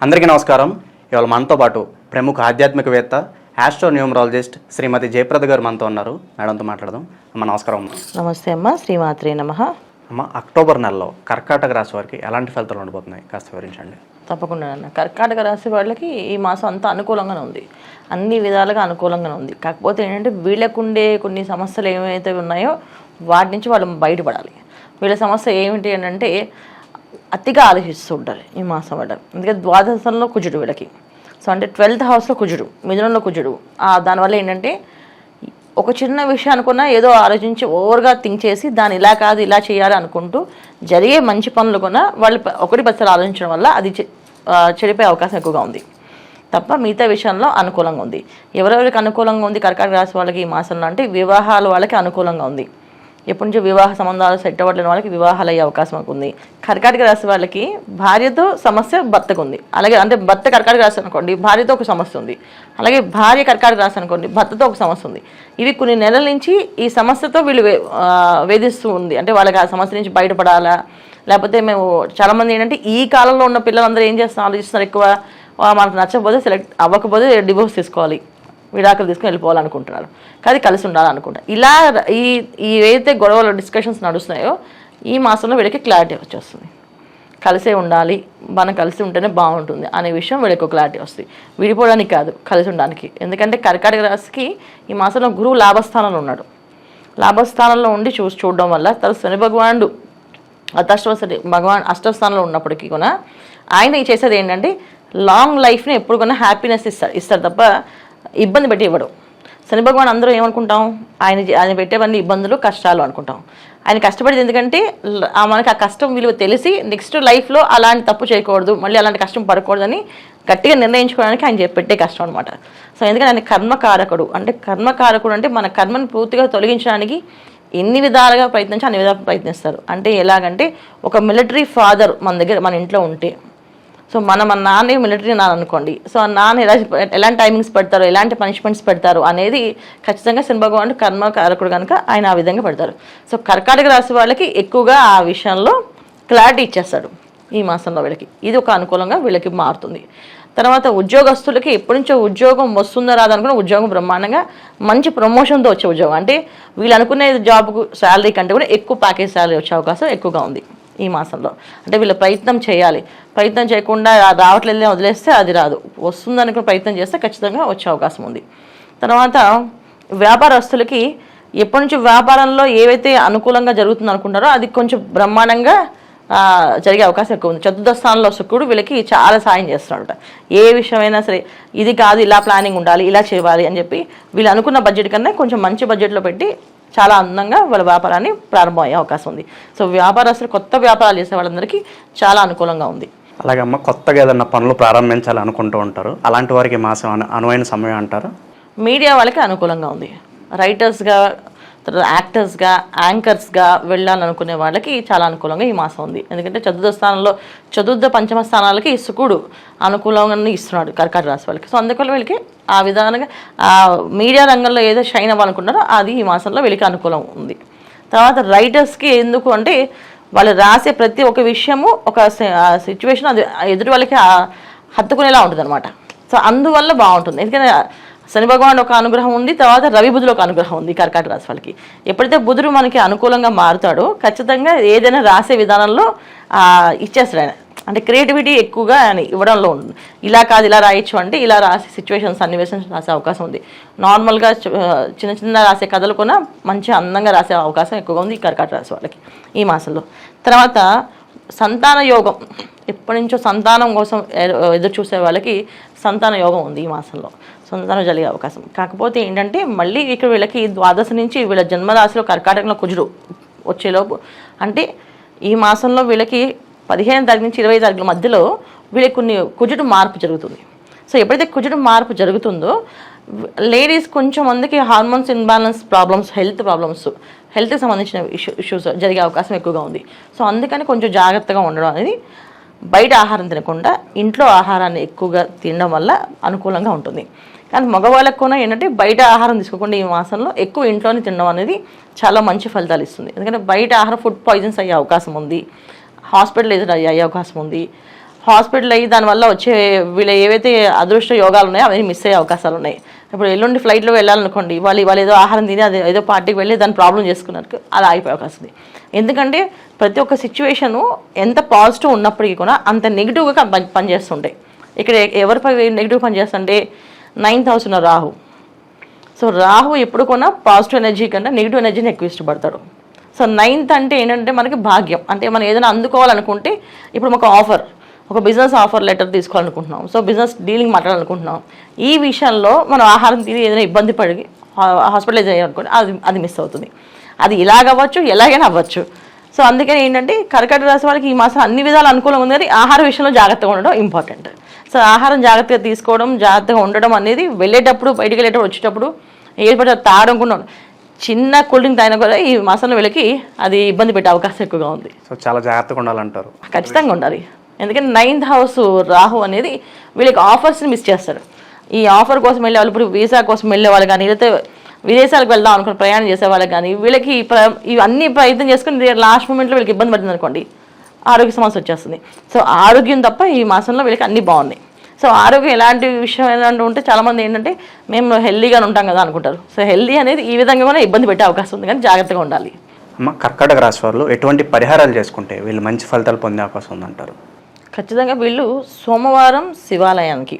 అందరికీ నమస్కారం. ఇవాళ మనతో పాటు ప్రముఖ ఆధ్యాత్మికవేత్త ఆస్ట్రో న్యూమరాలజిస్ట్ శ్రీమతి జయప్రద గారు మనతో ఉన్నారు. మేడంతో మాట్లాడదాం. అమ్మ నమస్కారం. అమ్మ నమస్తే అమ్మ. శ్రీమాత్రే నమః. అమ్మ, అక్టోబర్ నెలలో కర్కాటక రాశి వారికి ఎలాంటి ఫలితాలు ఉండబోతున్నాయి కాస్త వివరించండి. తప్పకుండా అన్న. కర్కాటక రాశి వాళ్ళకి ఈ మాసం అంతా అనుకూలంగానే ఉంది, అన్ని విధాలుగా అనుకూలంగానే ఉంది. కాకపోతే ఏంటంటే వీళ్ళకుండే కొన్ని సమస్యలు ఏమైతే ఉన్నాయో వాటి నుంచి వాళ్ళు బయటపడాలి. వీళ్ళ సమస్య ఏమిటి అని అంటే అతిగా ఆలోచిస్తూ ఉంటారు ఈ మాసం వాళ్ళు. ఎందుకంటే ద్వాదశంలో కుజుడు వీళ్ళకి, సో అంటే 12th హౌస్లో కుజుడు, మిథునంలో కుజుడు. దానివల్ల ఏంటంటే ఒక చిన్న విషయం అనుకున్నా ఏదో ఆలోచించి ఓవర్గా థింక్ చేసి దాన్ని ఇలా కాదు ఇలా చేయాలి అనుకుంటూ జరిగే మంచి పనులు కూడా వాళ్ళు 1-10 ఆలోచించడం వల్ల అది చెడిపోయే అవకాశం ఎక్కువగా ఉంది తప్ప మిగతా విషయంలో అనుకూలంగా ఉంది. ఎవరెవరికి అనుకూలంగా ఉంది కర్కాటక రాశి వాళ్ళకి ఈ మాసంలో అంటే వివాహాల వాళ్ళకి అనుకూలంగా ఉంది. ఎప్పటి నుంచో వివాహ సంబంధాలు సెట్ అవ్వట్లేని వాళ్ళకి వివాహాలు అయ్యే అవకాశం ఉంది. కర్కాటక రాశి వాళ్ళకి భార్యతో సమస్య భర్తకు ఉంది. అలాగే అంటే భర్త కర్కాటక రాశి అనుకోండి, భార్యతో ఒక సమస్య ఉంది. అలాగే భార్య కర్కాటక రాశి అనుకోండి, భర్తతో ఒక సమస్య ఉంది. ఇవి కొన్ని నెలల నుంచి ఈ సమస్యతో వీళ్ళు వేధిస్తూ ఉంది. అంటే వాళ్ళకి ఆ సమస్య నుంచి బయటపడాలా, లేకపోతే మేము చాలామంది ఏంటంటే ఈ కాలంలో ఉన్న పిల్లలందరూ ఏం ఆలోచిస్తున్నారు, ఎక్కువ మనకు నచ్చకపోతే సెలెక్ట్ అవ్వకపోతే డివోర్స్ తీసుకోవాలి, విడాకులు తీసుకుని వెళ్ళిపోవాలనుకుంటున్నారు, కానీ కలిసి ఉండాలనుకుంటారు. ఇలా ఏదైతే గొడవలు డిస్కషన్స్ నడుస్తున్నాయో ఈ మాసంలో వీళ్ళకి క్లారిటీ వచ్చేస్తుంది. కలిసే ఉండాలి, మనం కలిసి ఉంటేనే బాగుంటుంది అనే విషయం వీళ్ళకి క్లారిటీ వస్తుంది. విడిపోవడానికి కాదు, కలిసి ఉండడానికి. ఎందుకంటే కర్కాటక రాశికి ఈ మాసంలో గురువు లాభస్థానంలో ఉన్నాడు. లాభస్థానంలో ఉండి చూడడం వల్ల తర్వాత శని భగవానుడు అష్టస్థానంలో ఉన్నప్పటికీ కూడా ఆయన చేసేది ఏంటంటే లాంగ్ లైఫ్ని ఎప్పుడు కూడా హ్యాపీనెస్ ఇస్తారు తప్ప ఇబ్బంది పెట్టి ఇవ్వడు. శని భగవాన్ అందరూ ఏమనుకుంటాం, ఆయన పెట్టేవన్నీ ఇబ్బందులు కష్టాలు అనుకుంటాం. ఆయన కష్టపడేది ఎందుకంటే మనకి ఆ కష్టం విలువ తెలిసి నెక్స్ట్ లైఫ్లో అలాంటి తప్పు చేయకూడదు, మళ్ళీ అలాంటి కష్టం పడకూడదని గట్టిగా నిర్ణయించుకోవడానికి ఆయన పెట్టే కష్టం అనమాట. సో ఎందుకంటే ఆయన కర్మకారకుడు. అంటే కర్మకారకుడు అంటే మన కర్మను పూర్తిగా తొలగించడానికి ఎన్ని విధాలుగా ప్రయత్నించి అన్ని విధాలుగా ప్రయత్నిస్తారు. అంటే ఎలాగంటే ఒక మిలిటరీ ఫాదర్ మన ఇంట్లో ఉంటే, సో మన నాన్న మిలిటరీ నాన్న అనుకోండి, సో ఆ నాన్న ఎలాంటి టైమింగ్స్ పెడతారు, ఎలాంటి పనిష్మెంట్స్ పెడతారు అనేది ఖచ్చితంగా శని భగవానుడు కర్మకారకుడు కనుక ఆయన ఆ విధంగా పెడతారు. సో కర్కాటక రాశి వాళ్ళకి ఎక్కువగా ఆ విషయంలో క్లారిటీ ఇచ్చేస్తాడు ఈ మాసంలో వీళ్ళకి. ఇది ఒక అనుకూలంగా వీళ్ళకి మారుతుంది. తర్వాత ఉద్యోగస్తులకి ఎప్పటి నుంచో ఉద్యోగం వస్తుందో రాదనుకున్న ఉద్యోగం బ్రహ్మాండంగా మంచి ప్రమోషన్తో వచ్చే ఉద్యోగం, అంటే వీళ్ళు అనుకునే జాబ్కు శాలరీ కంటే కూడా ఎక్కువ ప్యాకేజ్ శాలరీ వచ్చే అవకాశం ఎక్కువగా ఉంది ఈ మాసంలో. అంటే వీళ్ళు ప్రయత్నం చేయాలి, ప్రయత్నం చేయకుండా రావట్లేదు వదిలేస్తే అది రాదు, వస్తుందనుకుని ప్రయత్నం చేస్తే ఖచ్చితంగా వచ్చే అవకాశం ఉంది. తర్వాత వ్యాపారస్తులకి ఎప్పటి నుంచి వ్యాపారంలో ఏవైతే అనుకూలంగా జరుగుతుంది అనుకుంటారో అది కొంచెం బ్రహ్మాండంగా జరిగే అవకాశం ఎక్కువ ఉంది. 4th స్థానంలో శుక్రుడు వీళ్ళకి చాలా సాయం చేస్తున్నాడు. ఏ విషయమైనా సరే ఇది కాదు, ఇలా ప్లానింగ్ ఉండాలి, ఇలా చేయాలి అని చెప్పి వీళ్ళు అనుకున్న బడ్జెట్ కన్నా కొంచెం మంచి బడ్జెట్లో పెట్టి చాలా అందంగా వాళ్ళ వ్యాపారాన్ని ప్రారంభం అయ్యే అవకాశం ఉంది. సో వ్యాపారస్తులు కొత్త వ్యాపారాలు చేసే వాళ్ళందరికీ చాలా అనుకూలంగా ఉంది. అలాగే అమ్మ, కొత్తగా ఏదన్నా పనులు ప్రారంభించాలి అనుకుంటూ ఉంటారు, అలాంటి వారికి మాసం అనువైన సమయం అంటారు. మీడియా వాళ్ళకి అనుకూలంగా ఉంది. రైటర్స్గా, యాక్టర్స్గా, యాంకర్స్గా వెళ్ళాలనుకునే వాళ్ళకి చాలా అనుకూలంగా ఈ మాసం ఉంది. ఎందుకంటే 4th స్థానంలో 4th, 5వ స్థానాలకి శుక్రుడు అనుకూలంగా ఇస్తున్నాడు కర్కాటక రాశి వాళ్ళకి. సో అందుకని వీళ్ళకి ఆ విధానంగా మీడియా రంగంలో ఏదో షైన్ అవ్వాలనుకుంటారో అది ఈ మాసంలో వీళ్ళకి అనుకూలం ఉంది. తర్వాత రైటర్స్కి ఎందుకు అంటే వాళ్ళు రాసే ప్రతి ఒక్క విషయము ఒక సిచ్యువేషన్ అది ఎదుటి వాళ్ళకి హత్తుకునేలా ఉంటుంది అనమాట. సో అందువల్ల బాగుంటుంది. ఎందుకంటే శని భగవాన్ ఒక అనుగ్రహం ఉంది, తర్వాత రవి బుధుడు ఒక అనుగ్రహం ఉంది కర్కాటక రాశి వాళ్ళకి. ఎప్పుడైతే బుధుడు మనకి అనుకూలంగా మారుతాడో ఖచ్చితంగా ఏదైనా రాసే విధానంలో ఇచ్చేస్తాడు ఆయన. అంటే క్రియేటివిటీ ఎక్కువగా ఆయన ఇవ్వడంలో ఉంటుంది. ఇలా కాదు ఇలా రాయొచ్చు అంటే ఇలా రాసే సిచ్యువేషన్స్ సన్నివేషన్స్ రాసే అవకాశం ఉంది. నార్మల్గా చిన్న చిన్న రాసే కథలు కూడా మంచి అందంగా రాసే అవకాశం ఎక్కువగా ఉంది ఈ కర్కాటక రాశి వాళ్ళకి ఈ మాసంలో. తర్వాత సంతాన యోగం, ఎప్పటి నుంచో సంతానం కోసం ఎదురు చూసే వాళ్ళకి సంతాన యోగం ఉంది ఈ మాసంలో. సంతానం జరిగే అవకాశం. కాకపోతే ఏంటంటే మళ్ళీ ఇక్కడ వీళ్ళకి ద్వాదశ నుంచి వీళ్ళ జన్మరాశిలో కర్కాటకంలో కుజుడు వచ్చేలోపు, అంటే ఈ మాసంలో వీళ్ళకి 15వ తారీఖు నుంచి 20వ తారీఖుల మధ్యలో వీళ్ళకి కొన్ని కుజుడు మార్పు జరుగుతుంది. సో ఎప్పుడైతే కుజుడు మార్పు జరుగుతుందో లేడీస్ కొంచెం మందికి హార్మోన్స్ ఇన్బ్యాలెన్స్ ప్రాబ్లమ్స్, హెల్త్కి సంబంధించిన ఇష్యూస్ జరిగే అవకాశం ఎక్కువగా ఉంది. సో అందుకని కొంచెం జాగ్రత్తగా ఉండడం అనేది, బయట ఆహారం తినకుండా ఇంట్లో ఆహారాన్ని ఎక్కువగా తినడం వల్ల అనుకూలంగా ఉంటుంది. కానీ మగవాళ్ళకు కూడా ఏంటంటే బయట ఆహారం తీసుకోకుండా ఈ మాసంలో ఎక్కువ ఇంట్లోనే తినడం అనేది చాలా మంచి ఫలితాలు ఇస్తుంది. ఎందుకంటే బయట ఆహారం ఫుడ్ పాయిజన్స్ అయ్యే అవకాశం ఉంది, హాస్పిటల్ అయ్యే అవకాశం ఉంది. హాస్పిటల్ అయ్యి దానివల్ల వచ్చే వీళ్ళ ఏవైతే అదృష్ట యోగాలు ఉన్నాయో అవన్నీ మిస్ అయ్యే అవకాశాలు ఉన్నాయి. ఇప్పుడు ఎల్లుండి ఫ్లైట్లో వెళ్ళాలనుకోండి, వాళ్ళు ఏదో ఆహారం తిని అది ఏదో పార్టీకి వెళ్ళి దాన్ని ప్రాబ్లం చేసుకున్నారు, అది ఆగిపోయే అవకాశం ఉంది. ఎందుకంటే ప్రతి ఒక్క సిచ్యువేషను ఎంత పాజిటివ్ ఉన్నప్పటికీ కూడా అంత నెగిటివ్గా పనిచేస్తుంటాయి. ఇక్కడ ఎవరిపై నెగిటివ్ పనిచేస్తుంటే 9th హౌస్ ఉన్న రాహు. సో రాహు ఎప్పుడు కూడా పాజిటివ్ ఎనర్జీ కన్నా నెగిటివ్ ఎనర్జీని ఎక్కువ ఇష్టపడతాడు. సో 9th అంటే ఏంటంటే మనకి భాగ్యం. అంటే మనం ఏదైనా అందుకోవాలనుకుంటే, ఇప్పుడు ఒక బిజినెస్ ఆఫర్ లెటర్ తీసుకోవాలనుకుంటున్నాం, సో బిజినెస్ డీలింగ్ మాట్లాడాలనుకుంటున్నాం, ఈ విషయంలో మనం ఆహారం తిని ఏదైనా ఇబ్బంది పడి హాస్పిటలైజ్ అయ్యాలనుకోండి, అది మిస్ అవుతుంది. అది ఇలాగవ్వచ్చు, ఎలాగైనా అవ్వచ్చు. సో అందుకని ఏంటంటే కర్కాటక రాశి వాళ్ళకి ఈ మాసం అన్ని విధాలు అనుకూలంగా ఉంది, కానీ ఆహార విషయంలో జాగ్రత్తగా ఉండడం ఇంపార్టెంట్. సో ఆహారం జాగ్రత్తగా తీసుకోవడం, జాగ్రత్తగా ఉండడం అనేది వెళ్ళేటప్పుడు, బయటికి వెళ్ళేటప్పుడు, వచ్చేటప్పుడు ఏది తాగడం కూడా చిన్న కూల్ డ్రింక్ తాగినా కూడా ఈ మాసంలో వీళ్ళకి అది ఇబ్బంది పెట్టే అవకాశం ఎక్కువగా ఉంది. సో చాలా జాగ్రత్తగా ఉండాలంటారు. ఖచ్చితంగా ఉండాలి. ఎందుకంటే 9th హౌస్ రాహు అనేది వీళ్ళకి ఆఫర్స్ని మిస్ చేస్తారు. ఈ ఆఫర్ కోసం వెళ్ళే వాళ్ళు, ఇప్పుడు వీసా కోసం వెళ్ళే వాళ్ళు కానీ, లేకపోతే విదేశాలకు వెళ్దాం అనుకుని ప్రయాణం చేసే వాళ్ళకి కానీ, వీళ్ళకి ఇవన్నీ ప్రయత్నం చేసుకుని లాస్ట్ మూమెంట్లో వీళ్ళకి ఇబ్బంది పడుతుంది అనుకోండి, ఆరోగ్య సమస్య వచ్చేస్తుంది. సో ఆరోగ్యం తప్ప ఈ మాసంలో వీళ్ళకి అన్నీ బాగున్నాయి. సో ఆరోగ్యం ఎలాంటి విషయం ఎలాంటి ఉంటే చాలామంది ఏంటంటే మేము హెల్దీగా ఉంటాం కదా అనుకుంటారు. సో హెల్దీ అనేది ఈ విధంగా కూడా ఇబ్బంది పెట్టే అవకాశం ఉంది, కానీ జాగ్రత్తగా ఉండాలి. అమ్మ, కర్కాటక రాశి వాళ్ళు ఎటువంటి పరిహారాలు చేసుకుంటే వీళ్ళు మంచి ఫలితాలు పొందే అవకాశం ఉందంటారు? ఖచ్చితంగా వీళ్ళు సోమవారం శివాలయానికి,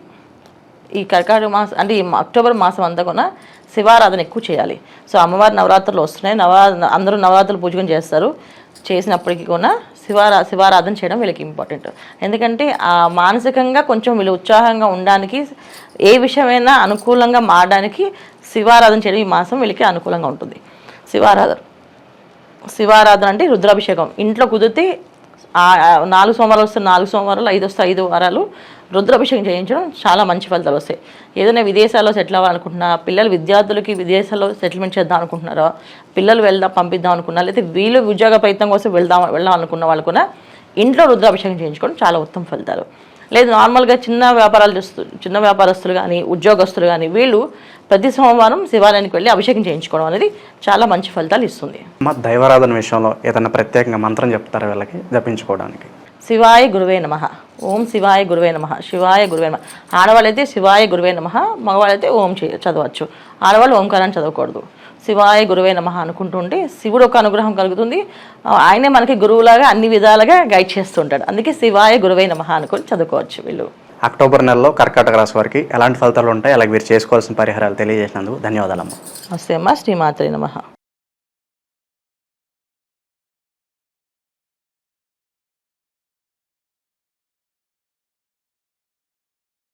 ఈ కర్కాటక మాసం అంటే ఈ అక్టోబర్ మాసం అంతా కూడా శివారాధన ఎక్కువ చేయాలి. సో అమ్మవారి నవరాత్రులు వస్తున్నాయి, అందరూ నవరాత్రులు పూజకం చేస్తారు. చేసినప్పటికీ కూడా శివారాధన చేయడం వీళ్ళకి ఇంపార్టెంట్. ఎందుకంటే ఆ మానసికంగా కొంచెం వీళ్ళు ఉత్సాహంగా ఉండడానికి, ఏ విషయమైనా అనుకూలంగా మారడానికి శివారాధన చేయడం ఈ మాసం వీళ్ళకి అనుకూలంగా ఉంటుంది. శివారాధన అంటే రుద్రాభిషేకం ఇంట్లో కుదిరితే 4 సోమవారాలు వస్తే 4 సోమవారాలు, 5 వస్తే 5 వారాలు రుద్రాభిషేకం చేయించడం చాలా మంచి ఫలితాలు వస్తాయి. ఏదైనా విదేశాల్లో సెటిల్ అవ్వాలనుకుంటున్నా, విద్యార్థులకి విదేశాల్లో సెటిల్మెంట్ చేద్దాం అనుకుంటున్నారో, పిల్లలు పంపిద్దాం అనుకున్నా, లేకపోతే వీళ్ళు ఉద్యోగ ప్రయత్నం కోసం వెళ్దాం అనుకున్న వాళ్ళు కూడా ఇంట్లో రుద్రాభిషేకం చేయించుకోవడం చాలా ఉత్తమ ఫలితాలు. లేదు నార్మల్గా చిన్న వ్యాపారస్తులు కానీ, ఉద్యోగస్తులు కానీ, వీళ్ళు ప్రతి సోమవారం శివాలయానికి వెళ్ళి అభిషేకం చేయించుకోవడం అనేది చాలా మంచి ఫలితాలు ఇస్తుంది. మా దైవారాధన విషయంలో ఏదైనా ప్రత్యేకంగా మంత్రం చెప్తారా వీళ్ళకి జపించుకోవడానికి? శివాయ గురువే నమః, ఓం శివాయ గురువే నమః, శివాయ గురువే నమః. ఆడవాళ్ళైతే శివాయ గురువే నమః, మగవాళ్ళైతే ఓం చదవచ్చు. ఆడవాళ్ళు ఓంకారాన్ని చదవకూడదు. శివాయ గురువే నమః అనుకుంటుంటే శివుడు ఒక అనుగ్రహం కలుగుతుంది. ఆయనే మనకి గురువులాగా అన్ని విధాలుగా గైడ్ చేస్తుంటాడు. అందుకే శివాయ గురువే నమః అనుకుని చదువుకోవచ్చు. వీళ్ళు అక్టోబర్ నెలలో కర్కాటక రాశి వారికి ఎలాంటి ఫలితాలు ఉంటాయి, అలాగే మీరు చేసుకోవాల్సిన పరిహారాలు తెలియజేసినందుకు ధన్యవాదాలమ్మా. నమస్తే అమ్మ. శ్రీమాత్రే నమః.